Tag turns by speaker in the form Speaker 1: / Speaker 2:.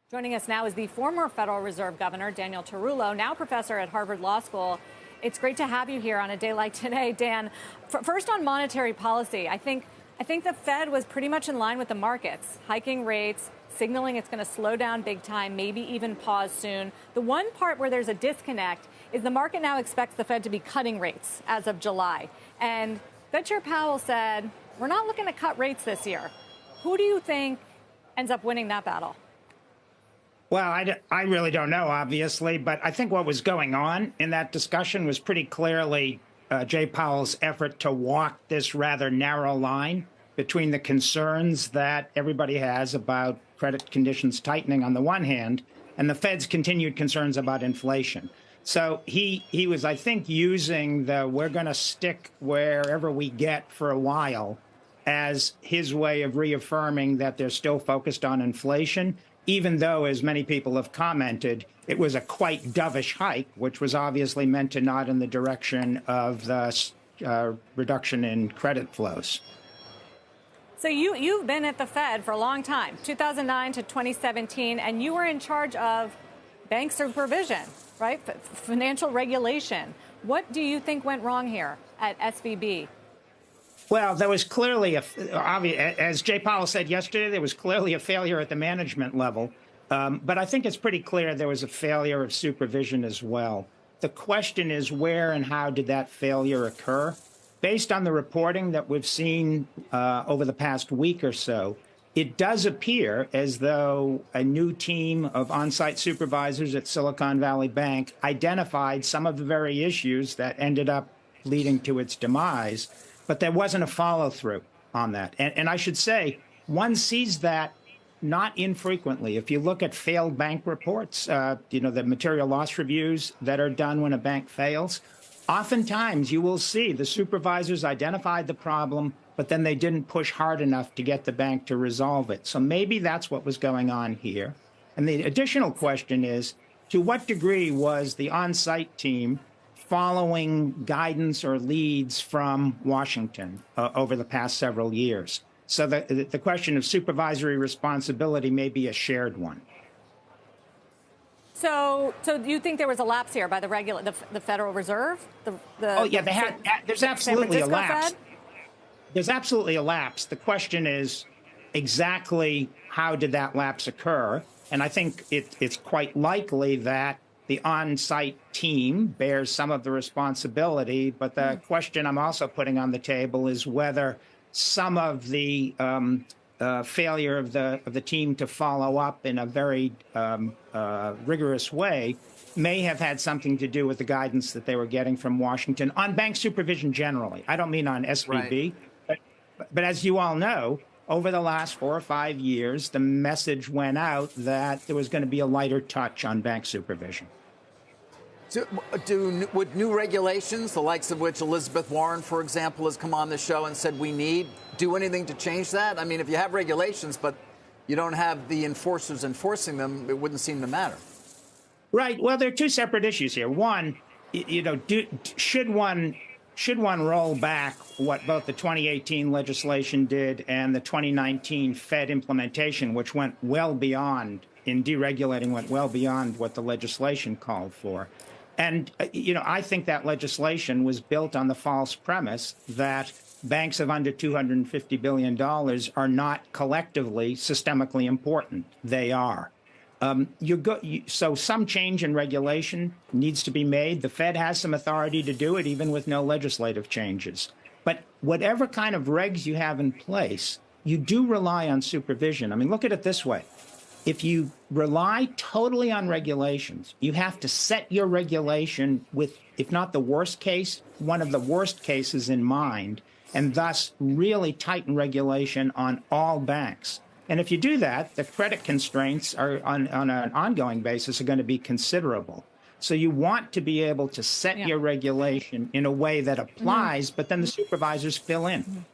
Speaker 1: Joining us now is the former Federal Reserve Governor, Daniel Tarullo, now professor at Harvard Law School. It's great to have you here on a day like today, Dan. First on monetary policy, I think the Fed was pretty much in line with the markets, hiking rates, signaling it's going to slow down big time, maybe even pause soon. The one part where there's a disconnect is the market now expects the Fed to be cutting rates as of July. And Fed Chair Powell said, we're not looking to cut rates this year. Who do you think ends up winning that battle?
Speaker 2: Well, I really don't know, obviously, but I think what was going on in that discussion was pretty clearly Jay Powell's effort to walk this rather narrow line between the concerns that everybody has about credit conditions tightening on the one hand and the Fed's continued concerns about inflation. So he was, I think, using the we're going to stick wherever we get for a while as his way of reaffirming that they're still focused on inflation, even though, as many people have commented, it was a quite dovish hike, which was obviously meant to nod in the direction of the reduction in credit flows.
Speaker 1: So you've been at the Fed for a long time, 2009 to 2017, and you were in charge of bank supervision, right? Financial regulation. What do you think went wrong here at SVB?
Speaker 2: Well, there was clearly, as Jay Powell said yesterday, there was clearly a failure at the management level. But I think it's pretty clear there was a failure of supervision as well. The question is, where and how did that failure occur? Based on the reporting that we've seen over the past week or so, it does appear as though a new team of on-site supervisors at Silicon Valley Bank identified some of the very issues that ended up leading to its demise. But there wasn't a follow-through on that. And I should say, one sees that not infrequently. If you look at failed bank reports, the material loss reviews that are done when a bank fails, oftentimes you will see the supervisors identified the problem, but then they didn't push hard enough to get the bank to resolve it. So maybe that's what was going on here. And the additional question is, to what degree was the on-site team following guidance or leads from Washington over the past several years? So the question of supervisory responsibility may be a shared one.
Speaker 1: So do you think there was a lapse here by the Federal Reserve?
Speaker 2: There's absolutely a lapse.
Speaker 1: Fed?
Speaker 2: There's absolutely a lapse. The question is exactly how did that lapse occur? And I think it's quite likely that the on-site team bears some of the responsibility, but the question I'm also putting on the table is whether some of the failure of the team to follow up in a very rigorous way may have had something to do with the guidance that they were getting from Washington on bank supervision generally. I don't mean on SVB, right. But as you all know, over the last 4 or 5 years, the message went out that there was going to be a lighter touch on bank supervision.
Speaker 3: So, would new regulations, the likes of which Elizabeth Warren, for example, has come on the show and said we need, do anything to change that? I mean, if you have regulations, but you don't have the enforcers enforcing them, it wouldn't seem to matter.
Speaker 2: Right. Well, there are two separate issues here. One, should one roll back what both the 2018 legislation did and the 2019 Fed implementation, which went well beyond, in deregulating, went well beyond what the legislation called for? And, I think that legislation was built on the false premise that banks of under $250 billion are not collectively systemically important. They are. So some change in regulation needs to be made. The Fed has some authority to do it, even with no legislative changes. But whatever kind of regs you have in place, you do rely on supervision. I mean, look at it this way. If you rely totally on regulations, you have to set your regulation with, if not the worst case, one of the worst cases in mind, and thus really tighten regulation on all banks. And if you do that, the credit constraints are on an ongoing basis are going to be considerable. So you want to be able to set your regulation in a way that applies, but then the supervisors fill in.